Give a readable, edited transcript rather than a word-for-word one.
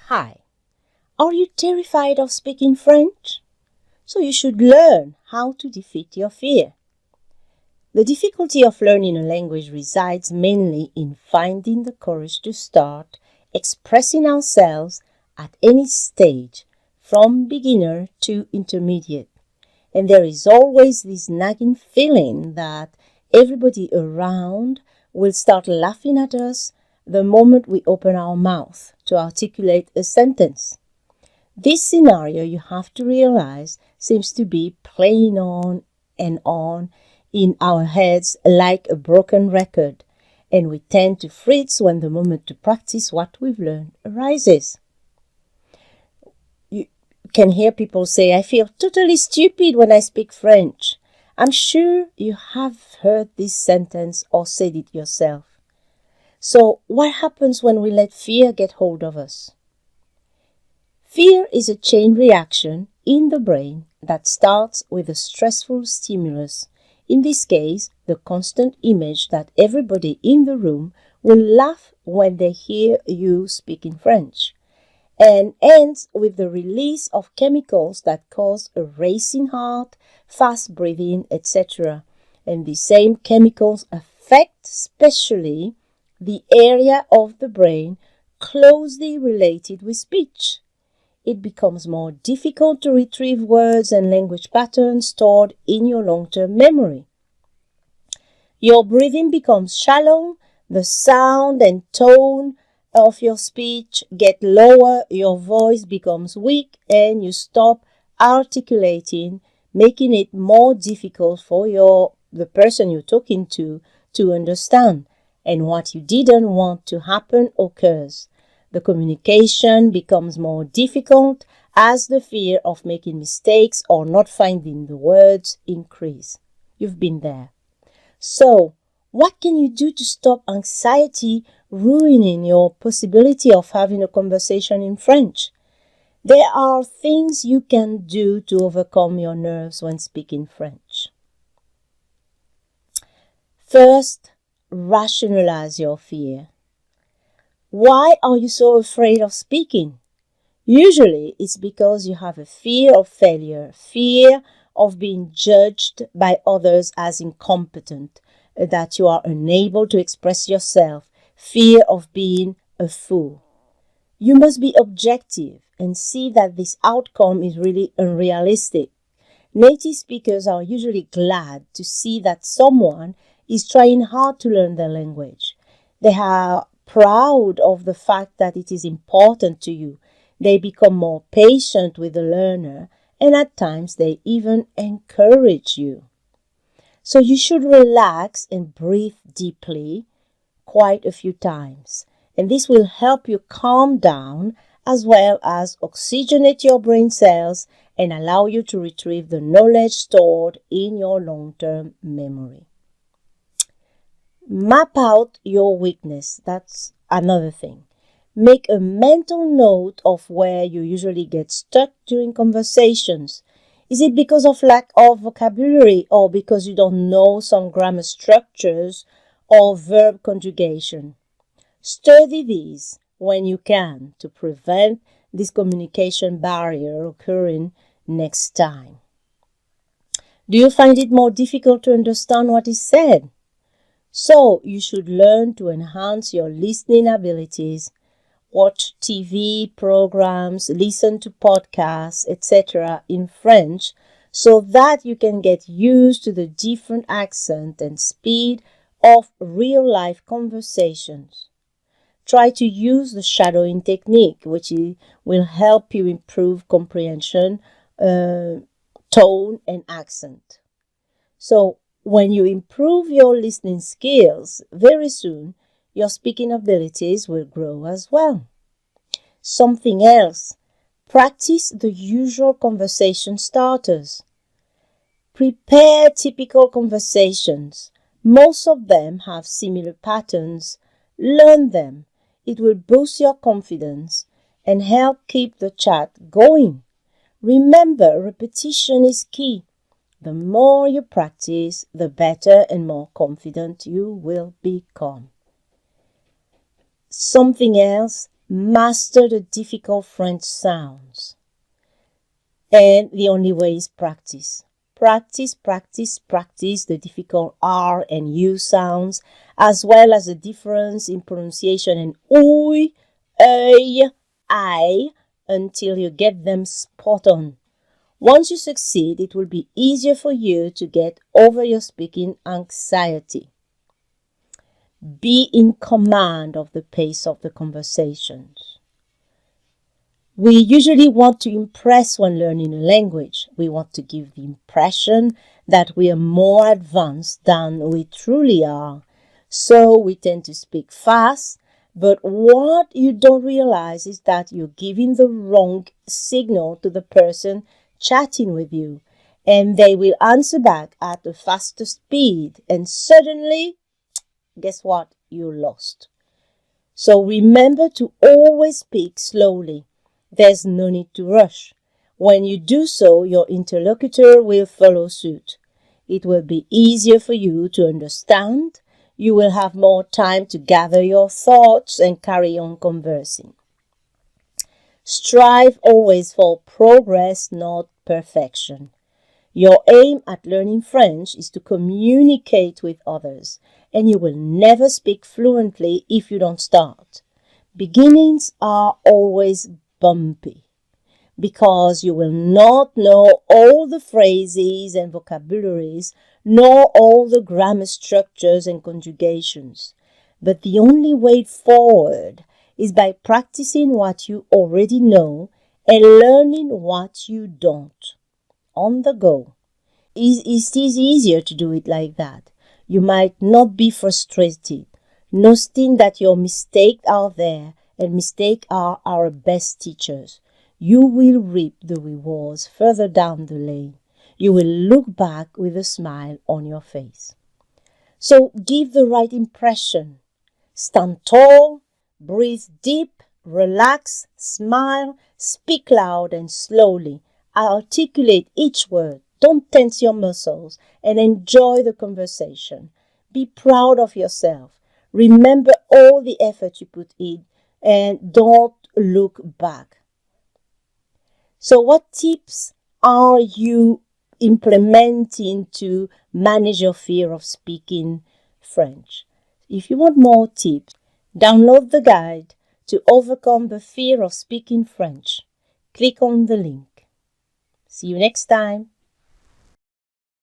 Hi, are you terrified of speaking French? So you should learn how to defeat your fear. The difficulty of learning a language resides mainly in finding the courage to start expressing ourselves at any stage, from beginner to intermediate. And there is always this nagging feeling that everybody around will start laughing at us the moment we open our mouth to articulate a sentence. This scenario, you have to realize, seems to be playing on and on in our heads like a broken record, and we tend to freeze when the moment to practice what we've learned arises. You can hear people say, I feel totally stupid when I speak French. I'm sure you have heard this sentence or said it yourself. So what happens when we let fear get hold of us? Fear is a chain reaction in the brain that starts with a stressful stimulus, in this case, the constant image that everybody in the room will laugh when they hear you speaking French, and ends with the release of chemicals that cause a racing heart, fast breathing, etc. And the same chemicals affect especially the area of the brain closely related with speech. It becomes more difficult to retrieve words and language patterns stored in your long-term memory. Your breathing becomes shallow, the sound and tone of your speech get lower, your voice becomes weak, and you stop articulating, making it more difficult for the person you're talking to understand. And what you didn't want to happen occurs. The communication becomes more difficult as the fear of making mistakes or not finding the words increase. You've been there. So, what can you do to stop anxiety ruining your possibility of having a conversation in French? There are things you can do to overcome your nerves when speaking French. First, rationalize your fear. Why are you so afraid of speaking? Usually it's because you have a fear of failure, fear of being judged by others as incompetent, that you are unable to express yourself, fear of being a fool. You must be objective and see that this outcome is really unrealistic. Native speakers are usually glad to see that someone is trying hard to learn their language. They are proud of the fact that it is important to you. They become more patient with the learner, and at times they even encourage you. So you should relax and breathe deeply quite a few times. And this will help you calm down as well as oxygenate your brain cells and allow you to retrieve the knowledge stored in your long-term memory. Map out your weakness. That's another thing. Make a mental note of where you usually get stuck during conversations. Is it because of lack of vocabulary or because you don't know some grammar structures or verb conjugation? Study these when you can to prevent this communication barrier occurring next time. Do you find it more difficult to understand what is said? So you should learn to enhance your listening abilities. Watch TV programs, listen to podcasts, etc. in French so that you can get used to the different accent and speed of real-life conversations. Try to use the shadowing technique, which will help you improve comprehension, tone, and accent. So when you improve your listening skills, very soon your speaking abilities will grow as well. Something else, practice the usual conversation starters. Prepare typical conversations. Most of them have similar patterns. Learn them. It will boost your confidence and help keep the chat going. Remember, repetition is key. The more you practice, the better and more confident you will become. Something else, Master the difficult French sounds. And the only way is practice. Practice, practice, practice the difficult R and U sounds, as well as the difference in pronunciation in OI, EI, I, until you get them spot on. Once you succeed, it will be easier for you to get over your speaking anxiety. Be in command of the pace of the conversations. We usually want to impress when learning a language. We want to give the impression that we are more advanced than we truly are. So we tend to speak fast, but what you don't realize is that you're giving the wrong signal to the person chatting with you, and they will answer back at a faster speed, and suddenly, guess what? You're lost. So remember to always speak slowly. There's no need to rush. When you do so, your interlocutor will follow suit. It will be easier for you to understand. You will have more time to gather your thoughts and carry on conversing. Strive always for progress, not perfection. Your aim at learning French is to communicate with others, and you will never speak fluently if you don't start. Beginnings are always bumpy because you will not know all the phrases and vocabularies, nor all the grammar structures and conjugations. But the only way forward is by practicing what you already know and learning what you don't. On the go. It is easier to do it like that. You might not be frustrated, noticing that your mistakes are there, and mistakes are our best teachers. You will reap the rewards further down the lane. You will look back with a smile on your face. So give the right impression. Stand tall, breathe deep, relax, smile, speak loud and slowly. Articulate each word. Don't tense your muscles and enjoy the conversation. Be proud of yourself. Remember all the effort you put in and don't look back. So what tips are you implementing to manage your fear of speaking French? If you want more tips, download the guide to overcome the fear of speaking French. Click on the link. See you next time.